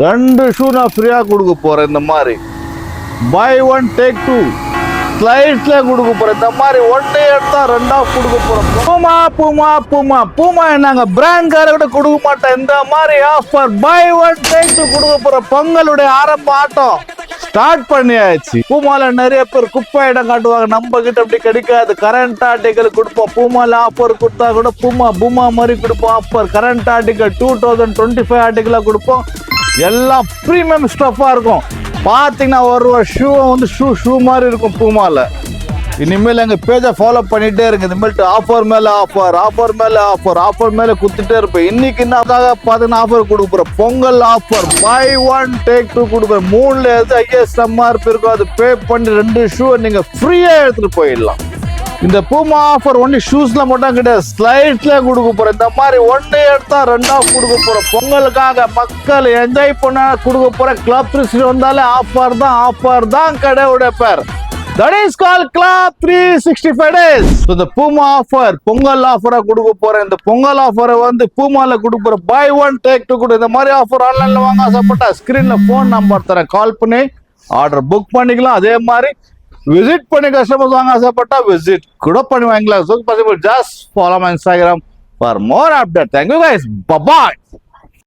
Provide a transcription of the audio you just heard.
2 shoe நான் ஃப்ரீயா கொடுக்க போறேன். இந்த மாதிரி பை 1 டேக் 2 ஸ்லைட்ல கொடுக்க போறேன். இந்த மாதிரி ஒன்னே எடுத்தா 2 கொடுக்க போறேன். பூமா பூமா பூமா பூமா என்னங்க பிராண்ட் கார கூட கொடுக்க மாட்டேன். இந்த மாதிரி ஆஃபர் பை 1 டேக் 2 கொடுக்க போறேன். பொங்கலுடைய ஆரம்ப ஆட்டம் ஸ்டார்ட் பண்ணியாச்சு. பூமால நிறைய பேர் குப்பை இடம் காட்டுவாங்க. நம்ம கிட்ட அப்படி கிடைக்காது. கரண்ட் ஆர்டிகல் கொடுப்போம். பூமால ஆஃபர் கொடுத்தா கூட பூமா மாதிரி கொடுப்போம் ஆஃபர். கரண்ட் ஆர்டிகல் 2025 ஆர்டிகலா கொடுப்போம். எல்லாம் பிரீமியம் ஸ்டஃபா இருக்கும். பாத்தீங்கன்னா ஒரு ஷூ வந்து ஷூ மாதிரி இருக்கும் பூமால. இனிமேல் எங்க பேஜை ஃபாலோ பண்ணிட்டே இருக்கு. இனிமேல் ஆஃபர் மேல ஆஃபர் மேல குத்துட்டே இருப்பேன். இன்னைக்கு என்ன பாத்தீங்கன்னா ஆஃபர் கொடுக்க போறேன். பொங்கல் ஆஃபர் பை 1 டேக் 2 கொடுக்குறேன். 3ல எது ஐஎஸ் எம்ஆர்பி இருக்கும் அது பே பண்ணி 2 ஷூ நீங்க ஃப்ரீயா எடுத்துட்டு போயிடலாம். இந்த பூமா ஆஃபர் ஒன்லி ஷூஸ்ல மட்டும் கிடையாது, ஸ்லைட்ல கொடுக்க போறேன். இந்த மாதிரி ஒன்னே எடுத்தா 2 கொடுக்க போறோம். பொங்கலுக்காக மக்கள் என்ஜாய் பண்ண கொடுக்க போறேன். கிளப் 360 வந்தாலே ஆஃபர் தான் கடையோட பேர். That is called Club 365 days. So the Puma offer, Pongal ஆஃபரா கொடுக்க போறேன். இந்த பொங்கல் ஆஃபரை வந்து பூமால கொடுக்க போறேன். பை 1 டேக் 2 கொடு. இந்த மாதிரி ஆஃபர் ஆன்லைன்ல வாங்க ஆசைப்பட்டா ஸ்கிரீன்ல போன் நம்பர் தரேன், கால் பண்ணி ஆர்டர் புக் பண்ணிக்கலாம். அதே மாதிரி விசிட் பண்ணி கஸ்டமர்ஸ் வாங்க ஆசைப்பட்டா விசிட் கூட பண்ணி வாங்கிக்கலாம். So possible, just follow my Instagram for more update. Thank you guys. Bye bye.